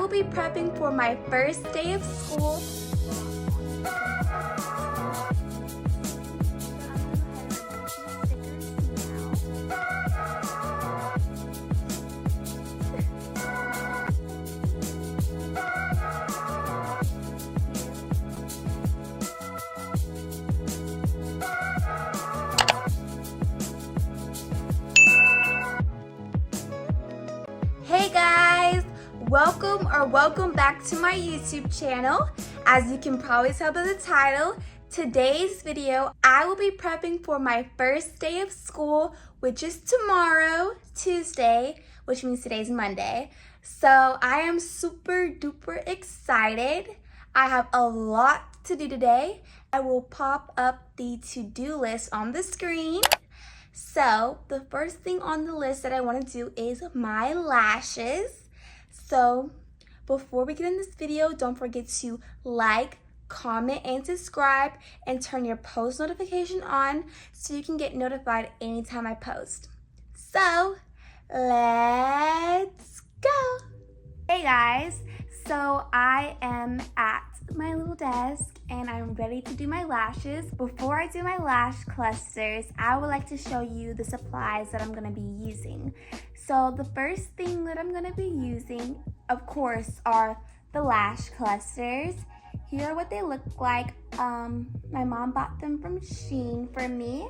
will be prepping for my first day of school. Hey guys, welcome back to my YouTube channel. As you can probably tell by the title, today's video I will be prepping for my first day of school, which is tomorrow, Tuesday, which means today's Monday. So I am super duper excited. I have a lot to do today. I will pop up the to-do list on the screen. So the first thing on the list that I want to do is my lashes. So before we get in this video, don't forget to like, comment, and subscribe, and turn your post notification on so you can get notified anytime I post. So let's go. Hey guys, so I am at my little desk and I'm ready to do my lashes. Before I do my lash clusters, I would like to show you the supplies that I'm going to be using. So the first thing that I'm going to be using, of course, are the lash clusters. Here are what they look like. My mom bought them from Shein for me.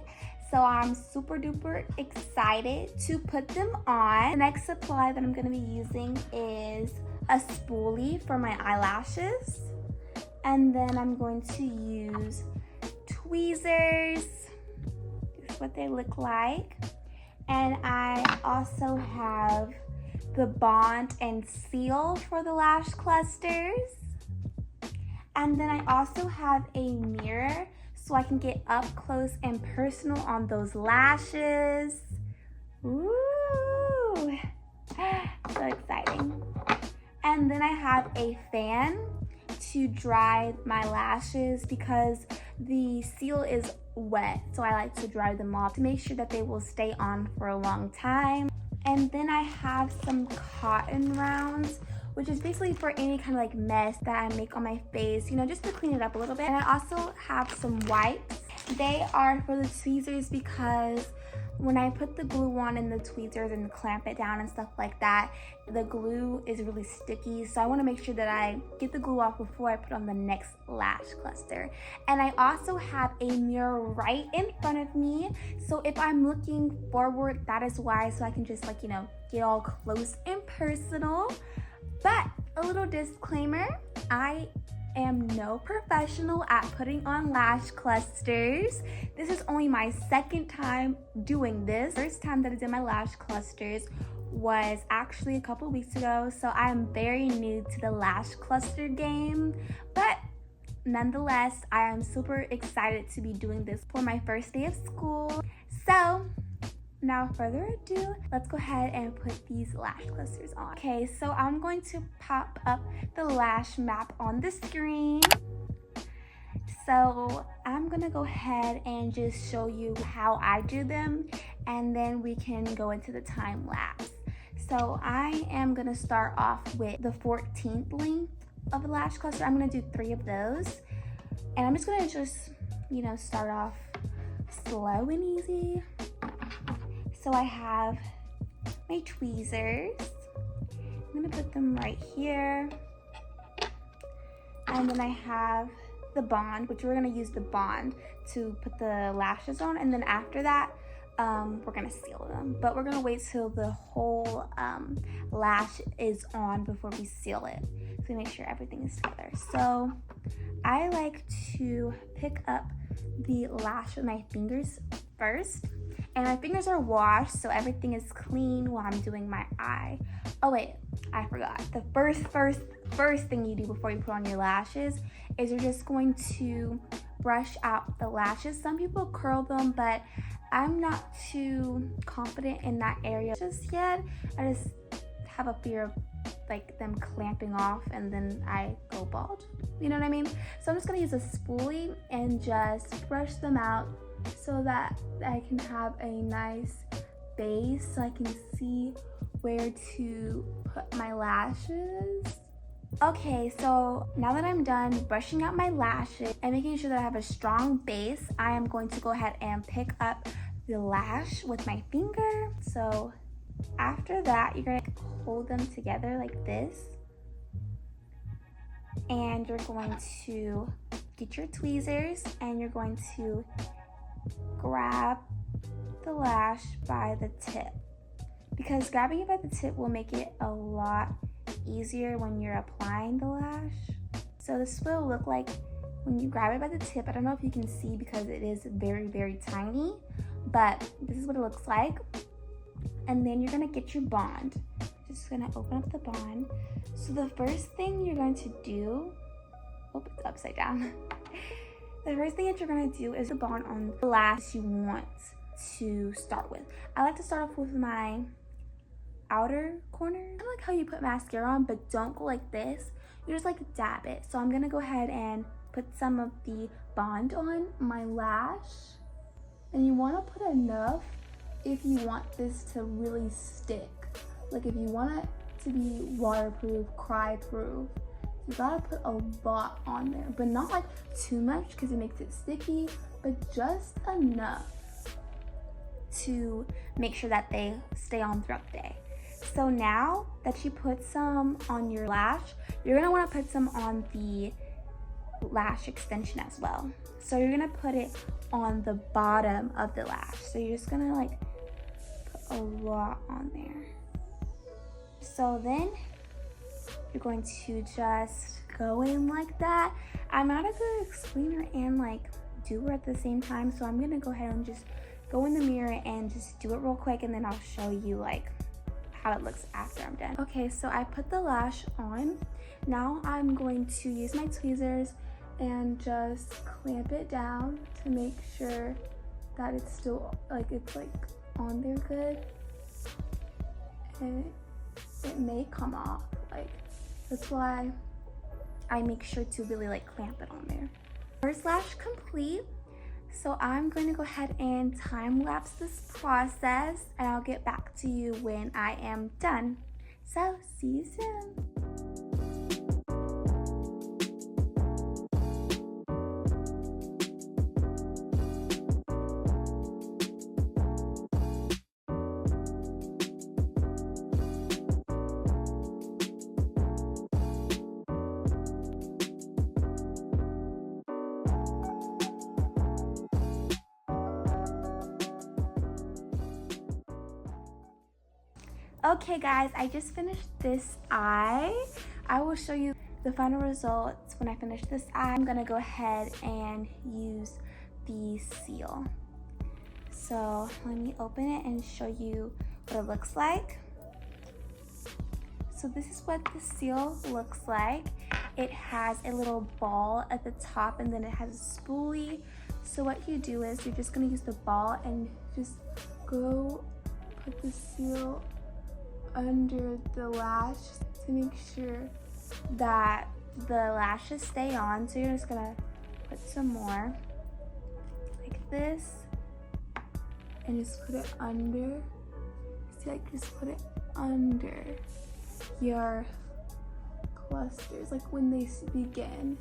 So I'm super duper excited to put them on. The next supply that I'm going to be using is a spoolie for my eyelashes. And then I'm going to use tweezers. This is what they look like. And I also have the bond and seal for the lash clusters. And then I also have a mirror so I can get up close and personal on those lashes. Ooh, so exciting. And then I have a fan to dry my lashes because the seal is wet, so I like to dry them off to make sure that they will stay on for a long time. And then I have some cotton rounds, which is basically for any kind of like mess that I make on my face, you know, just to clean it up a little bit. And I also have some wipes. They are for the tweezers because when I put the glue on in the tweezers and clamp it down and stuff like that, the glue is really sticky. So I want to make sure that I get the glue off before I put on the next lash cluster. And I also have a mirror right in front of me. So if I'm looking forward, that is why, so I can just like, you know, get all close and personal. But a little disclaimer, I am no professional at putting on lash clusters. This is only my second time doing this. First time that I did my lash clusters was actually a couple weeks ago, so I am very new to the lash cluster game, but nonetheless, I am super excited to be doing this for my first day of school. So without further ado, let's go ahead and put these lash clusters on. Okay, so I'm going to pop up the lash map on the screen. So I'm gonna go ahead and just show you how I do them, and then we can go into the time lapse. So I am gonna start off with the 14th length of a lash cluster. I'm gonna do 3 of those, and I'm just gonna you know, start off slow and easy. So I have my tweezers. I'm gonna put them right here. And then I have the bond, which we're gonna use the bond to put the lashes on. And then after that, we're gonna seal them. But we're gonna wait till the whole lash is on before we seal it. So we make sure everything is together. So I like to pick up the lash with my fingers first. And my fingers are washed, so everything is clean while I'm doing my eye. Oh wait, I forgot. The first thing you do before you put on your lashes is you're just going to brush out the lashes. Some people curl them, but I'm not too confident in that area just yet. I just have a fear of like them clamping off and then I go bald. You know what I mean? So I'm just gonna use a spoolie and just brush them out so that I can have a nice base so I can see where to put my lashes. Okay, so now that I'm done brushing out my lashes and making sure that I have a strong base, I am going to go ahead and pick up the lash with my finger. So after that, you're gonna hold them together like this. And you're going to get your tweezers and you're going to grab the lash by the tip, because grabbing it by the tip will make it a lot easier when you're applying the lash. So this will look like when you grab it by the tip. I don't know if you can see because it is very, very tiny, but this is what it looks like. And then you're gonna get your bond. Just gonna open up the bond. So the first thing you're going to do, oh, it's upside down. The first thing that you're gonna do is the bond on the lash you want to start with. I like to start off with my outer corner. Kind of like how you put mascara on, but don't go like this. You just like dab it. So I'm gonna go ahead and put some of the bond on my lash. And you wanna put enough if you want this to really stick. Like if you want it to be waterproof, cry proof, you gotta put a lot on there, but not like too much because it makes it sticky, but just enough to make sure that they stay on throughout the day. So now that you put some on your lash, you're gonna wanna put some on the lash extension as well. So you're gonna put it on the bottom of the lash. So you're just gonna like put a lot on there. So then you're going to just go in like that. I'm not a good explainer and like doer at the same time, so I'm gonna go ahead and just go in the mirror and just do it real quick, and then I'll show you like how it looks after I'm done. Okay, so I put the lash on. Now I'm going to use my tweezers and just clamp it down to make sure that it's still like it's like on there good, and it may come off. Like that's why I make sure to really like clamp it on there. First lash complete. So I'm going to go ahead and time lapse this process, and I'll get back to you when I am done. So see you soon. Okay guys, I just finished this eye. I will show you the final results when I finish this eye. I'm gonna go ahead and use the seal. So let me open it and show you what it looks like. So this is what the seal looks like. It has a little ball at the top, and then it has a spoolie. So what you do is you're just gonna use the ball and just go put the seal under the lash to make sure that the lashes stay on. So you're just gonna put some more like this and just put it under. See, like just put it under your clusters, like when they begin.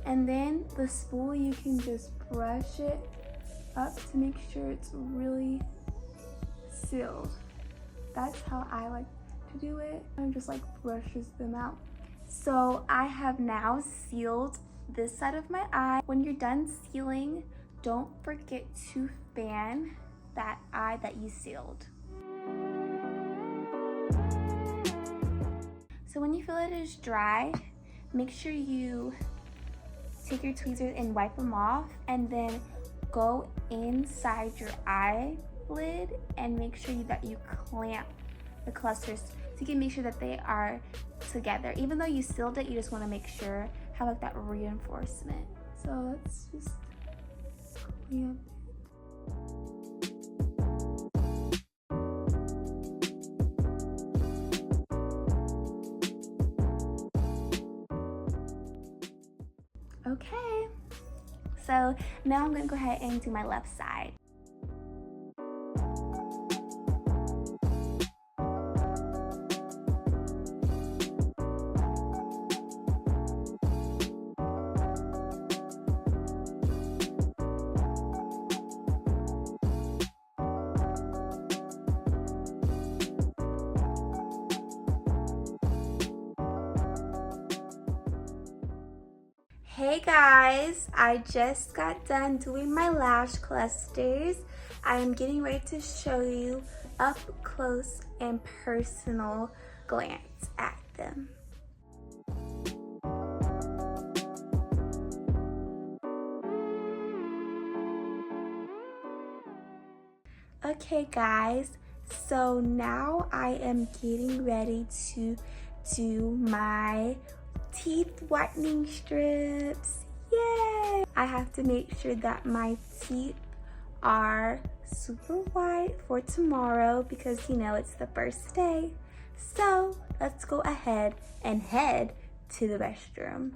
And then the spoolie, you can just brush it up to make sure it's really sealed. That's how I like to do it. And just like brushes them out. So I have now sealed this side of my eye. When you're done sealing, don't forget to fan that eye that you sealed. So when you feel it is dry, make sure you take your tweezers and wipe them off, and then go inside your eyelid and make sure that you clamp the clusters so you can make sure that they are together. Even though you sealed it, you just want to make sure have like that reinforcement. So let's just clamp it. Okay, so now I'm gonna go ahead and do my left side. Hey guys, I just got done doing my lash clusters. I am getting ready to show you up close and personal glance at them. Okay guys, so now I am getting ready to do my teeth whitening strips. Yay! I have to make sure that my teeth are super white for tomorrow because you know it's the first day. So let's go ahead and head to the restroom.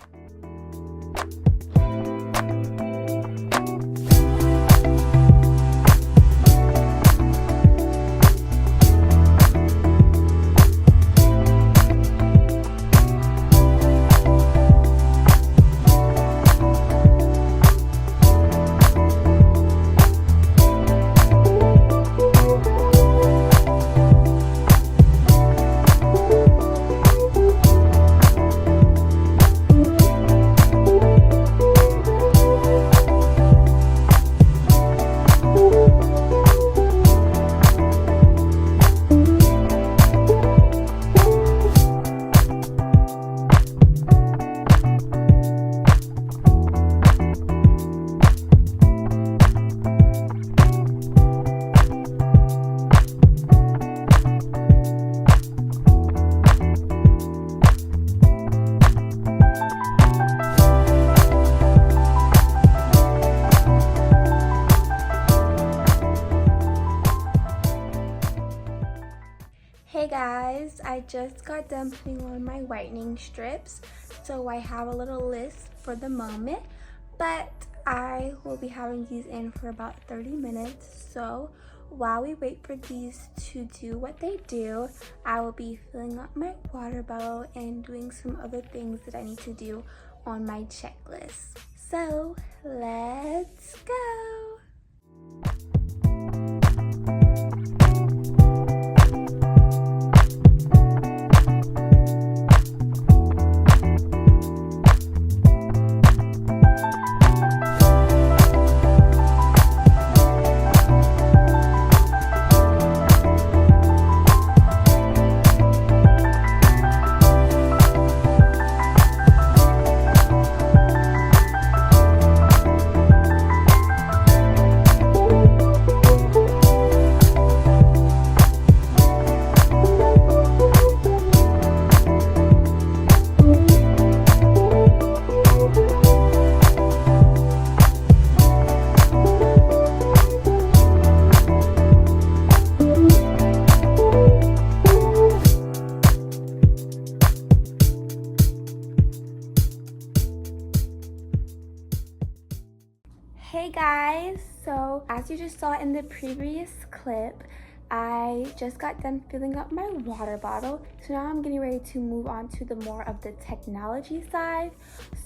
Hey guys, I just got done putting on my whitening strips, so I have a little list for the moment, but I will be having these in for about 30 minutes. So while we wait for these to do what they do, I will be filling up my water bottle and doing some other things that I need to do on my checklist. So let's go. Hey guys, so as you just saw in the previous clip, I just got done filling up my water bottle. So now I'm getting ready to move on to the more of the technology side.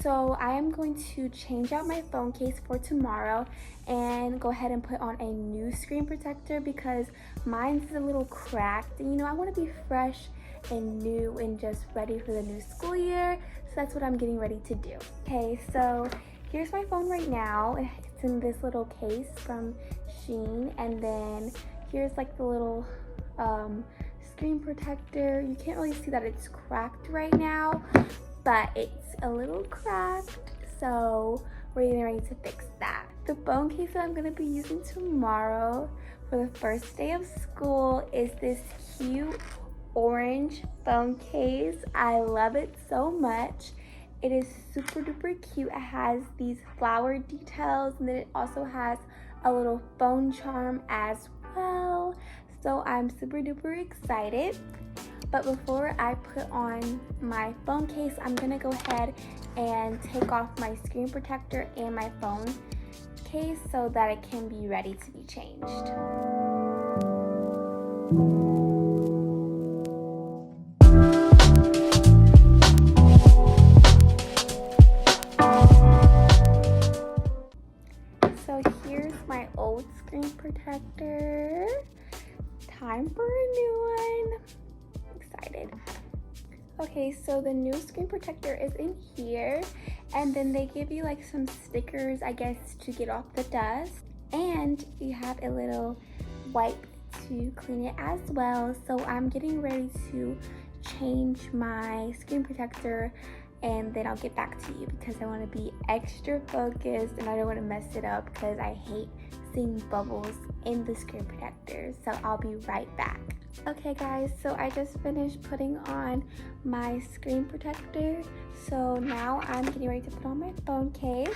So I am going to change out my phone case for tomorrow and go ahead and put on a new screen protector because mine's a little cracked. And you know, I want to be fresh and new and just ready for the new school year. So that's what I'm getting ready to do. Okay, so here's my phone right now. It's in this little case from Shein, and then here's like the little screen protector. You can't really see that it's cracked right now, but it's a little cracked, so we're getting ready to fix that. The phone case that I'm going to be using tomorrow for the first day of school is this cute orange phone case. I love it so much. It is super duper cute. It has these flower details, and then it also has a little phone charm as well. So I'm super duper excited. But before I put on my phone case, I'm gonna go ahead and take off my screen protector and my phone case so that it can be ready to be changed. So here's my old screen protector. Time for a new one. Excited. Okay, so the new screen protector is in here, and then they give you like some stickers, I guess, to get off the dust, and you have a little wipe to clean it as well. So I'm getting ready to change my screen protector, and then I'll get back to you because I want to be extra focused and I don't want to mess it up because I hate seeing bubbles in the screen protector. So I'll be right back. Okay guys, so I just finished putting on my screen protector. So now I'm getting ready to put on my phone case.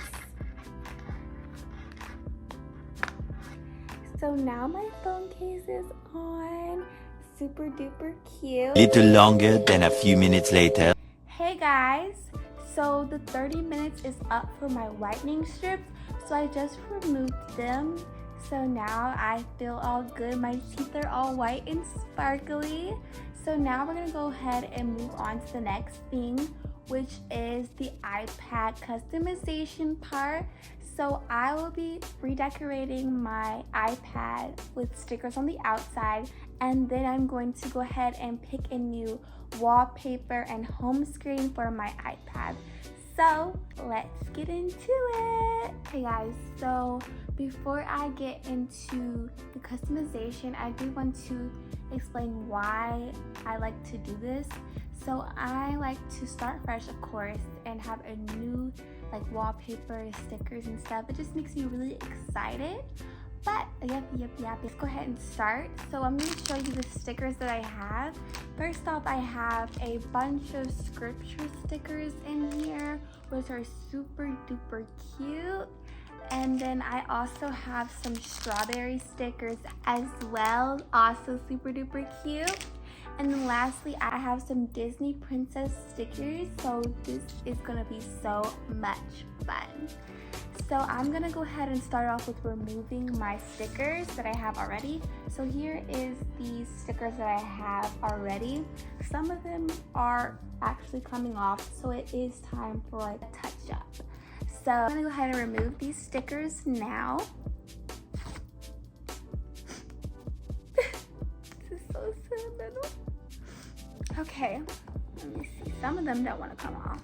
So now my phone case is on. Super duper cute. Little longer than a few minutes later. Hey guys, so the 30 minutes is up for my whitening strips. So I just removed them. So now I feel all good. My teeth are all white and sparkly. So now we're gonna go ahead and move on to the next thing, which is the iPad customization part. So I will be redecorating my iPad with stickers on the outside, and then I'm going to go ahead and pick a new wallpaper and home screen for my iPad. So let's get into it. Hey guys, so before I get into the customization, I do want to explain why I like to do this. So I like to start fresh, of course, and have a new like wallpaper, stickers and stuff. It just makes me really excited. But yep, let's go ahead and start. So I'm going to show you the stickers that I have. First off, I have a bunch of scripture stickers in here, which are super duper cute. And then I also have some strawberry stickers as well, also super duper cute. And then lastly, I have some Disney princess stickers, so this is gonna be so much fun. So I'm gonna go ahead and start off with removing my stickers that I have already. So here is the stickers that I have already. Some of them are actually coming off, so it is time for a touch up. So I'm gonna go ahead and remove these stickers now. This is so sentimental. Okay, let me see. Some of them don't want to come off.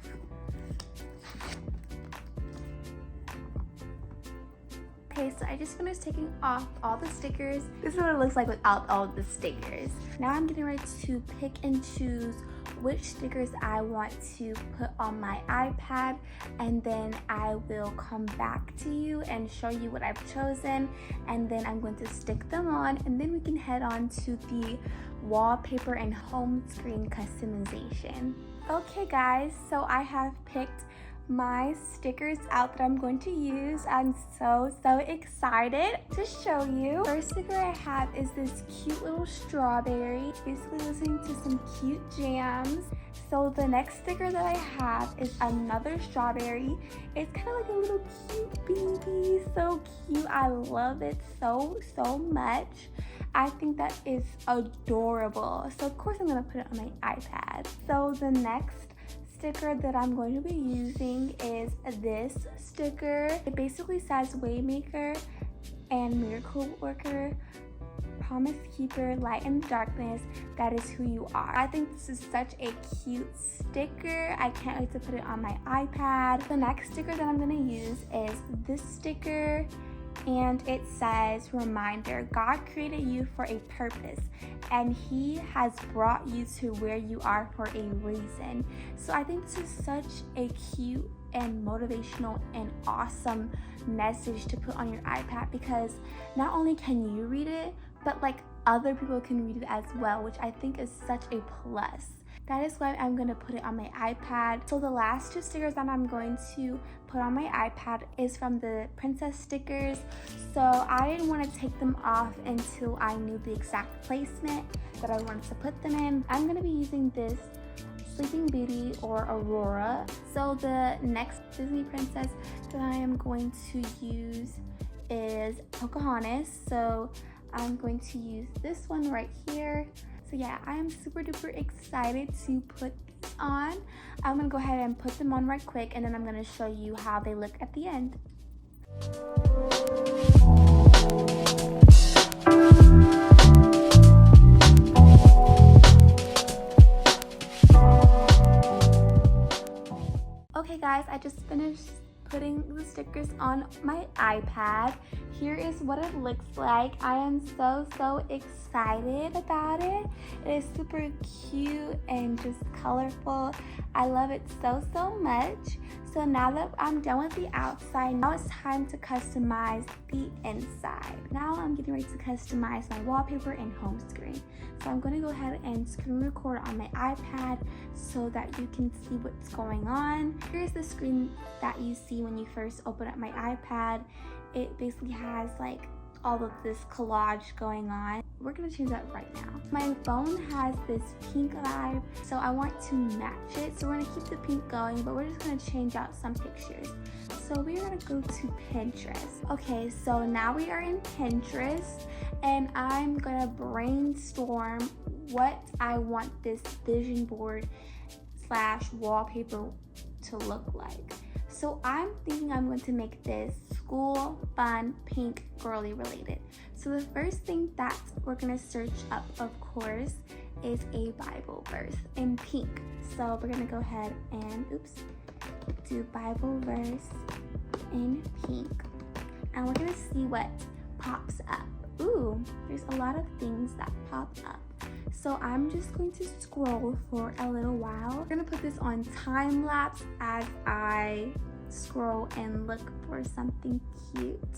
Okay, so I just finished taking off all the stickers. This is what it looks like without all the stickers. Now I'm getting ready to pick and choose which stickers I want to put on my iPad, and then I will come back to you and show you what I've chosen, and then I'm going to stick them on, and then we can head on to the wallpaper and home screen customization. Okay guys, so I have picked my stickers out that I'm going to use. I'm so excited to show you. First sticker I have is this cute little strawberry, basically listening to some cute jams. So the next sticker that I have is another strawberry. It's kind of like a little cute baby, so cute. I love it so much. I think that is adorable. So of course I'm gonna put it on my iPad. So the next sticker that I'm going to be using is this sticker. It basically says Waymaker and Miracle Worker, Promise Keeper, Light in the Darkness, that is who you are. I think this is such a cute sticker. I can't wait to put it on my iPad. The next sticker that I'm going to use is this sticker, and it says, reminder, God created you for a purpose, and He has brought you to where you are for a reason. So I think this is such a cute and motivational and awesome message to put on your iPad, because not only can you read it, but like other people can read it as well, which I think is such a plus. That is why I'm going to put it on my iPad. So the last two stickers that I'm going to put on my iPad is from the princess stickers. So I didn't want to take them off until I knew the exact placement that I wanted to put them in. I'm going to be using this Sleeping Beauty or Aurora. So the next Disney princess that I am going to use is Pocahontas. So I'm going to use this one right here. So yeah, I am super duper excited to put these on. I'm gonna go ahead and put them on right quick, and then I'm gonna show you how they look at the end. Okay guys, I just finished putting the stickers on my iPad. Here is what it looks like. I am so excited about it. It is super cute and just colorful. I love it so much. So now that I'm done with the outside, now it's time to customize the inside. Now I'm getting ready to customize my wallpaper and home screen. So I'm going to go ahead and screen record on my iPad so that you can see what's going on. Here's the screen that you see when you first open up my iPad. It basically has like all of this collage going on. We're gonna change that right now. My phone has this pink vibe, so I want to match it. So we're gonna keep the pink going, but we're just gonna change out some pictures. So we're gonna go to Pinterest. Okay, so now we are in Pinterest, and I'm gonna brainstorm what I want this vision board / wallpaper to look like. So I'm thinking I'm going to make this school, fun, pink, girly related. So the first thing that we're gonna search up, of course, is a Bible verse in pink. So we're gonna go ahead and, do Bible verse in pink. And we're gonna see what pops up. Ooh, there's a lot of things that pop up. So I'm just going to scroll for a little while. We're gonna put this on time lapse as I scroll and look for something cute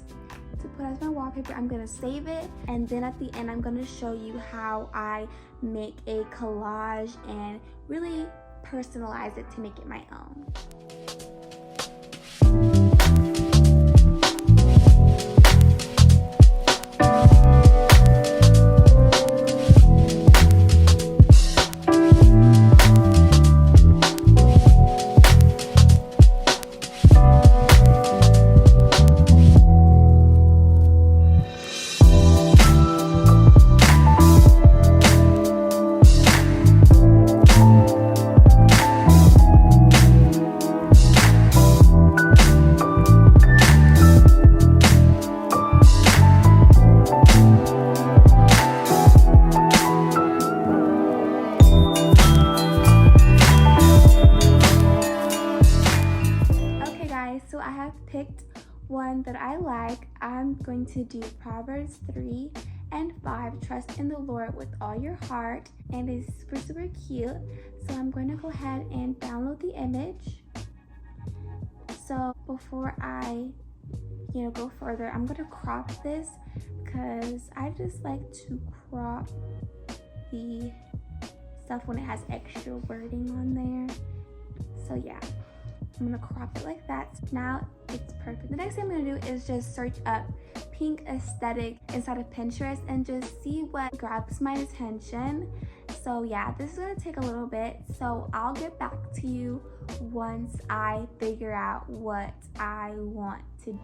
to put as my wallpaper. I'm gonna save it, and then at the end I'm gonna show you how I make a collage and really personalize it to make it my own. So I have picked one that I like. I'm going to do Proverbs 3 and 5. Trust in the Lord with all your heart, and it's super cute. So I'm going to go ahead and download the image. So before I go further, I'm going to crop this because I just like to crop the stuff when it has extra wording on there. So yeah, I'm gonna crop it like that. Now it's perfect. The next thing I'm gonna do is just search up pink aesthetic inside of Pinterest and just see what grabs my attention. So yeah, this is gonna take a little bit, so I'll get back to you once I figure out what I want to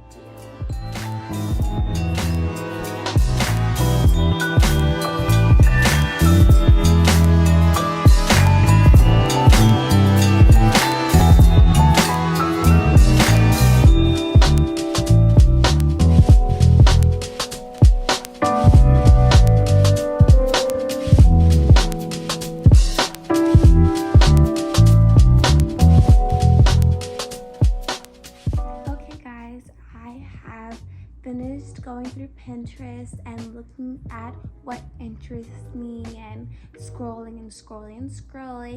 finished going through Pinterest and looking at what interests me and scrolling,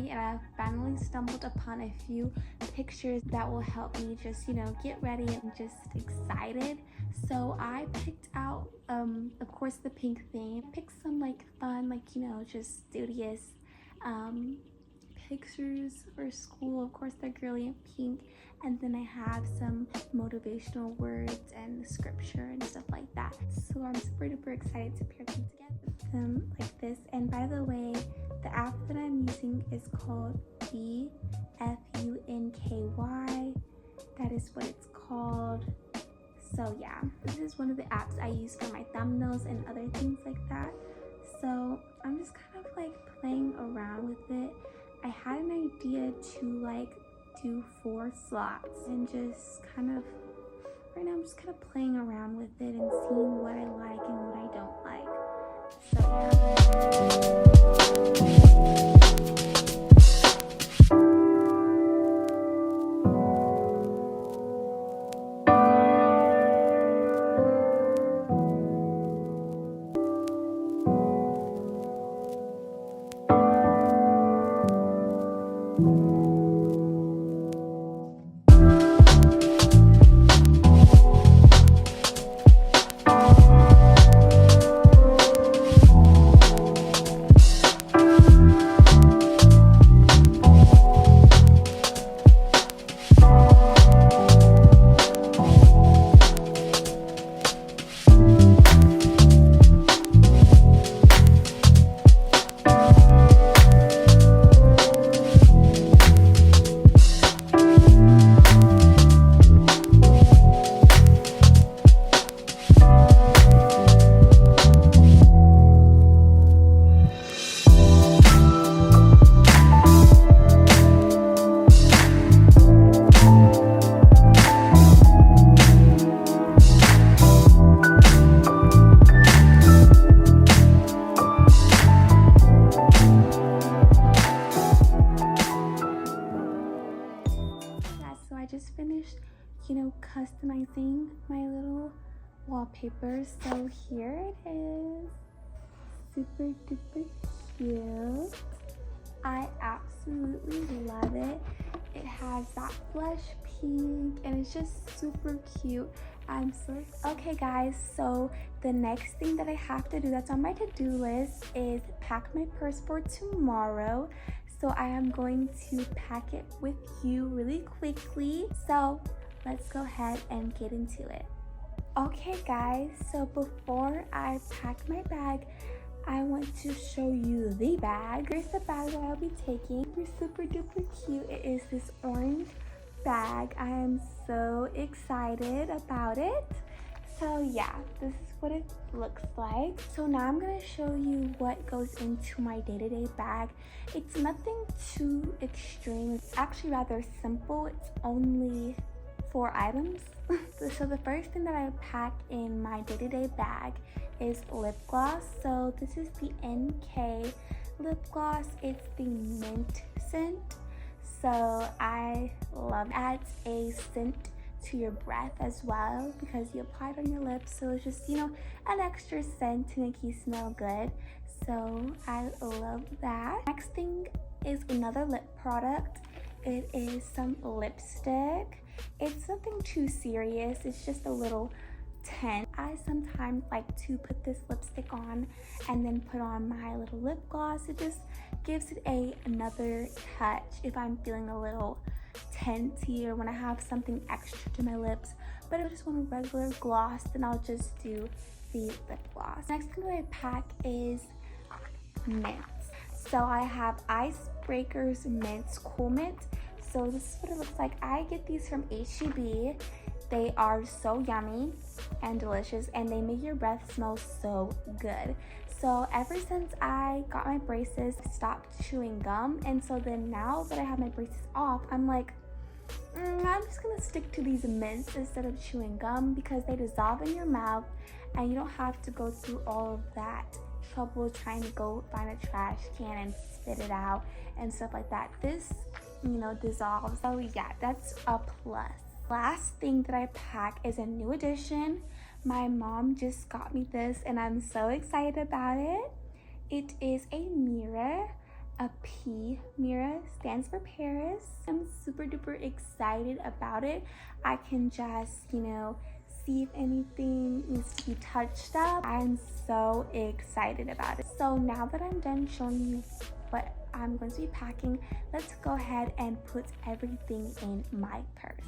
and I finally stumbled upon a few pictures that will help me just get ready and just excited. So I picked out of course the pink theme. Picked some fun just studious pictures for school. Of course they're girly and pink, and then I have some motivational words and scripture and stuff like that. So I'm super excited to pair them together like this. And by the way, the app that I'm using is called BFUNKY. That is what it's called. So yeah, this is one of the apps I use for my thumbnails and other things like that. So I'm just kind of playing around with it. I had an idea to do 4 slots and just right now I'm just kind of playing around with it and seeing what I like and what I don't like. So yeah. just finished, customizing my little wallpaper. So here it is. Super duper cute. I absolutely love it. It has that blush pink and it's just super cute. I'm so okay guys, so the next thing that I have to do that's on my to-do list is pack my purse for tomorrow. So I am going to pack it with you really quickly. So let's go ahead and get into it. Okay guys, so before I pack my bag, I want to show you the bag. Here's the bag that I'll be taking. Super duper cute. It is this orange bag. I am so excited about it. So yeah, this is what it looks like. So now I'm gonna show you what goes into my day-to-day bag. It's nothing too extreme. It's actually rather simple. It's only 4 items. So the first thing that I pack in my day-to-day bag is lip gloss. So this is the NK lip gloss. It's the mint scent. So I love it. Adds a scent to your breath as well because you apply it on your lips. So it's just, an extra scent to make you smell good. So I love that. Next thing is another lip product. It is some lipstick. It's nothing too serious. It's just a little tint. I sometimes like to put this lipstick on and then put on my little lip gloss. It just gives it another touch if I'm feeling a little tinty or when I have something extra to my lips. But if I just want a regular gloss, then I'll just do the lip gloss. Next thing that I pack is mints. So I have Icebreakers Mints Cool Mint. So this is what it looks like. I get these from H-E-B. They are so yummy and delicious and they make your breath smell so good. So ever since I got my braces, I stopped chewing gum, and so then now that I have my braces off, I'm like, I'm just gonna stick to these mints instead of chewing gum because they dissolve in your mouth and you don't have to go through all of that trouble trying to go find a trash can and spit it out and stuff like that. This, dissolves. So yeah, that's a plus. Last thing that I pack is a new addition. My mom just got me this and I'm so excited about it. It is a mirror. A P mirror stands for Paris. I'm super duper excited about it. I can just, see if anything needs to be touched up. I'm so excited about it. So now that I'm done showing you what I'm going to be packing, let's go ahead and put everything in my purse.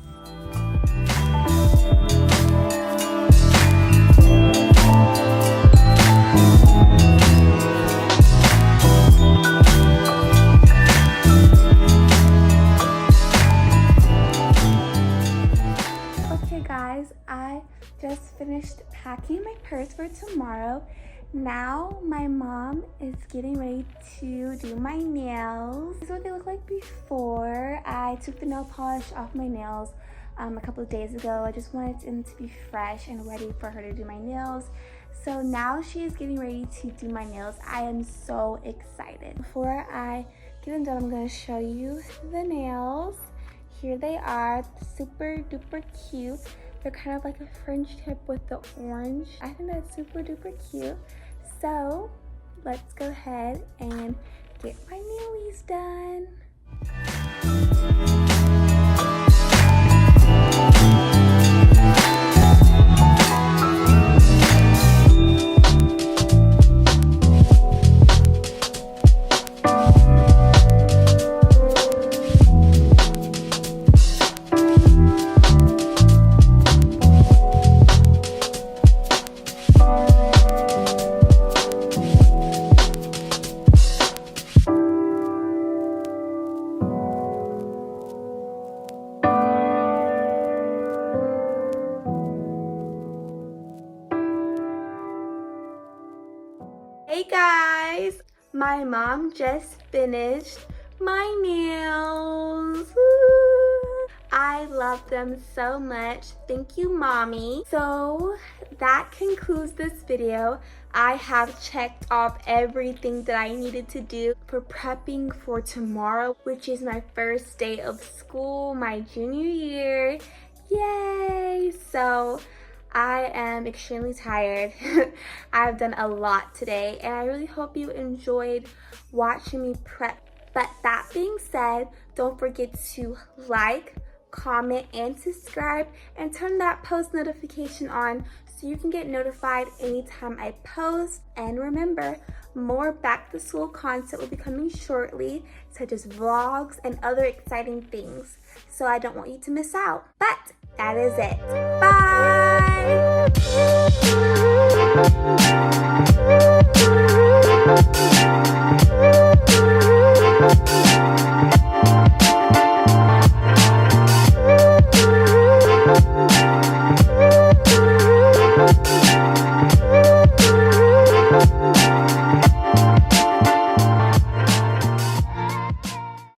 Okay guys, I just finished packing my purse for tomorrow. Now my mom is getting ready to do my nails. This is what they look like before. I took the nail polish off my nails a couple of days ago. I just wanted them to be fresh and ready for her to do my nails. So now she is getting ready to do my nails. I am so excited. Before I get them done, I'm going to show you the nails. Here they are, super duper cute. They're kind of like a French tip with the orange. I think that's super duper cute. So let's go ahead and get my nailies done. Hey guys, my mom just finished my nails. Woo! I I love them so much. Thank you, Mommy. So that concludes this video. I have checked off everything that I needed to do for prepping for tomorrow, which is my first day of school, my junior year. Yay! So I am extremely tired. I've done a lot today, and I really hope you enjoyed watching me prep. But that being said, don't forget to like, comment, and subscribe, and turn that post notification on so you can get notified anytime I post. And remember, more back to school content will be coming shortly, such as vlogs and other exciting things. So I don't want you to miss out. But that is it. Bye!